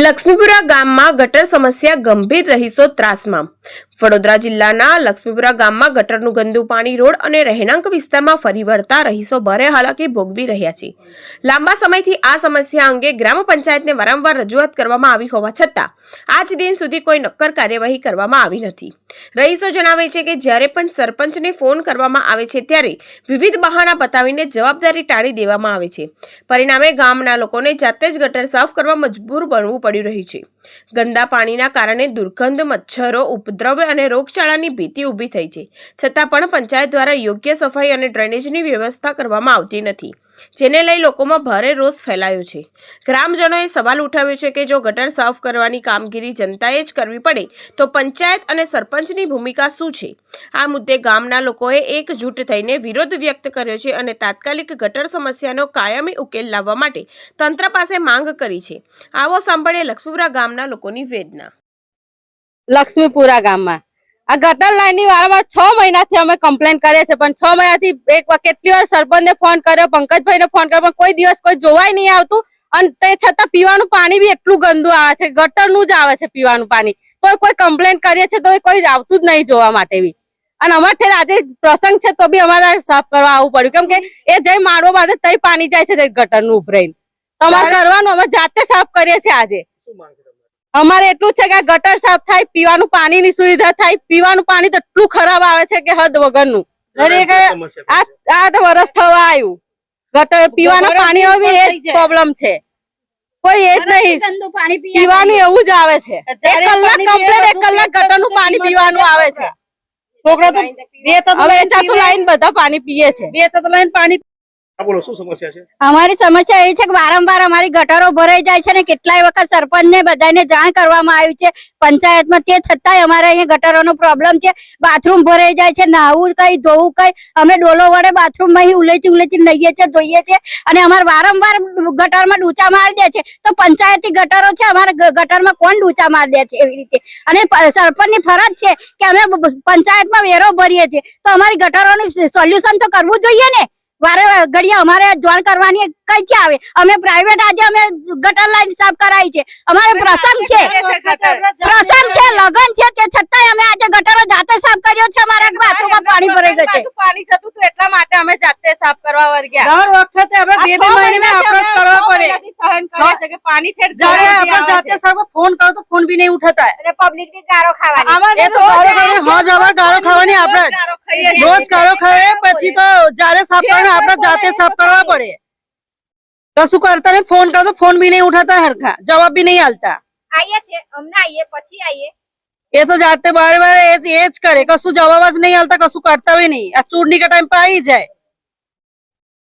લક્ષ્મીપુરા ગામમાં ગટર સમસ્યા ગંભીર, રહીશો ત્રાસમાં। વડોદરા જિલ્લાના લક્ષ્મીપુરા ગામમાં ગટરનું ગંદુ પાણી રોડ અને રહેણાંક વિસ્તારમાં ફરી વળતા રહીશો ભારે હાલાકી ભોગવી રહ્યા છે। લાંબા સમયથી આ સમસ્યા અંગે ગ્રામ પંચાયતને વારંવાર રજૂઆત કરવામાં આવી હોવા છતાં આજ દિન સુધી કોઈ નક્કર કાર્યવાહી કરવામાં આવી નથી। રહીશો જણાવે છે કે જ્યારે પણ સરપંચને ફોન કરવામાં આવે છે ત્યારે વિવિધ બહાના બતાવીને જવાબદારી ટાળી દેવામાં આવે છે। પરિણામે ગામના લોકોને જાતે જ ગટર સાફ કરવા મજબૂર બનવું પડી રહ્યું છે। ગંદા પાણીના કારણે દુર્ગંધ, મચ્છરો, ઉપદ્રવ અને રોગચાળાની ભીતિ ઊભી થઈ છે, છતાં પણ પંચાયત દ્વારા યોગ્ય સફાઈ અને ડ્રેનેજની વ્યવસ્થા કરવામાં આવતી નથી, જેને લઈ લોકોમાં ભારે રોષ ફેલાયો છે। ગ્રામજનોએ સવાલ ઉઠાવ્યો છે કે જો ગટર સાફ કરવાની કામગીરી જનતાએ જ કરવી પડે તો પંચાયત અને સરપંચની ભૂમિકા શું છે? આ મુદ્દે ગામના લોકોએ એકજૂટ થઈને વિરોધ વ્યક્ત કર્યો છે અને તાત્કાલિક ગટર સમસ્યાનો કાયમી ઉકેલ લાવવા માટે તંત્ર પાસે માંગ કરી છે। આવો સાંભળીએ લક્ષ્મીપુરા ગામના લોકોની વેદના। લક્ષ્મીપુરા ગામમાં આ ગટર લાઈનની વારંવાર 6 મહિનાથી અમે કમ્પ્લેન કરીએ છીએ, પણ 6 મહિનાથી એક વખત કેટલી વાર સરપંચને ફોન કર્યો, પંકજભાઈને ફોન કર્યો, પણ કોઈ દિવસ કોઈ જોવાય નહીં આવતું। અને તે છતાં પીવાનું પાણી બી એટલું ગંદુ આવે છે, ગટરનું જ આવે છે પીવાનું પાણી। તો કોઈ કમ્પ્લેન કરીએ છીએ તો કોઈ આવતું જ નહીં જોવા માટે બી। અને અમારે આજે પ્રસંગ છે તો બી અમારે સાફ કરવા આવવું પડ્યું, કેમ કે એ જઈ માળવો બાંધે તઈ પાણી જાય છે ગટરનું ઉભરાઈને। તો અમારે કરવાનું, અમે જાતે સાફ કરીએ છીએ। આજે અમારે એટલું છે કે ગટર સાફ થાય, પીવાનું પાણીની સુવિધા થાય। પીવાનું પાણી તો એટલું ખરાબ આવે છે કે હદ વગરનું। આ તો વરસ થવા આવ્યું, ગટર પીવાના પાણીનો બી એ જ પ્રોબ્લેમ છે, કોઈ એ જ નહીં, પીવાનું એવું જ આવે છે। 1 કલાક કમ્પ્લીટ 1 કલાક ગટરનું પાણી પીવાનું આવે છે। છોકરા તો હવે ચાતું લાઈન બધા પાણી પીએ છે, બે ચાતું લાઈન પાણી। બોલો, શું સમસ્યા છે? અમારી સમસ્યા એ છે કે વારંવાર અમારી ગટરો ભરાઈ જાય છે ને કેટલાય વખત સરપંચને બધાને જાણ કરવામાં આવ્યું છે પંચાયતમાં, તે છતાંય અમારે અહીંયા ગટરોનો પ્રોબ્લેમ છે। બાથરૂમ ભરાઈ જાય છે, નાહવું કઈ, ધોવું કઈ, અમે ડોલો વડે બાથરૂમમાં ઉલેચી નહીએ છીએ, ધોઈએ છીએ, અને અમારે વારંવાર ગટરમાં ડૂચા મારી દે છે। તો પંચાયતી ગટરો છે, અમારે ગટરમાં કોણ ડૂચા મારી દે છે એવી રીતે? અને સરપંચની ફરજ છે કે અમે પંચાયતમાં વેરો ભરીએ છીએ, તો અમારી ગટરોનું સોલ્યુશન તો કરવું જોઈએ ને। વારે ઘડીએ અમારે જાણ કરવાની કઈ ક્યાં આવે? અમે પ્રાઇવેટ આજે અમે ગટર લાઈન સાફ કરાવી છે, અમારે પ્રસંગ છે, લગન છે, તે છતાંય અમે આજે ગટરો જાતે સાફ કર્યો છે। અમારા બાથરૂમમાં પાણી ભરાઈ ગયું છે, પાણી જતું હતું એટલા માટે અમે જાતે સાફ કરવા વર્ગ્યા। દર વખતે આપણે 2 મહિને અપ્રોચ કરવા પડે, સહન કરે છે કે પાણી ઠેર જ્યારે આપણે જાતે સાફ ફોન કરો તો ફોન બી નહીં ઉઠાતા, અને પબ્લિક ની ગારો ખાવાની, અમારે તો ગારો ખાવાની, આપણે રોજ ગારો ખાઈએ, પછી તો જ્યારે સાફ કરવાનું આપણે જાતે સાફ કરવા પડે। કશું કરતા નહીં, ફોન કરો તો ફોન બી નહીં ઉઠાતા, હરખા જવાબ બી નહીં આલતા। આઈએ છે, અમને આઈએ પછી આઈએ, એ તો જાતે બારે બારે એ જ કરે, કશું જવાબ જ નહીં આલતા, કશું કરતા બી નહીં। આ ચૂંટણી का टाइम पे आई जाए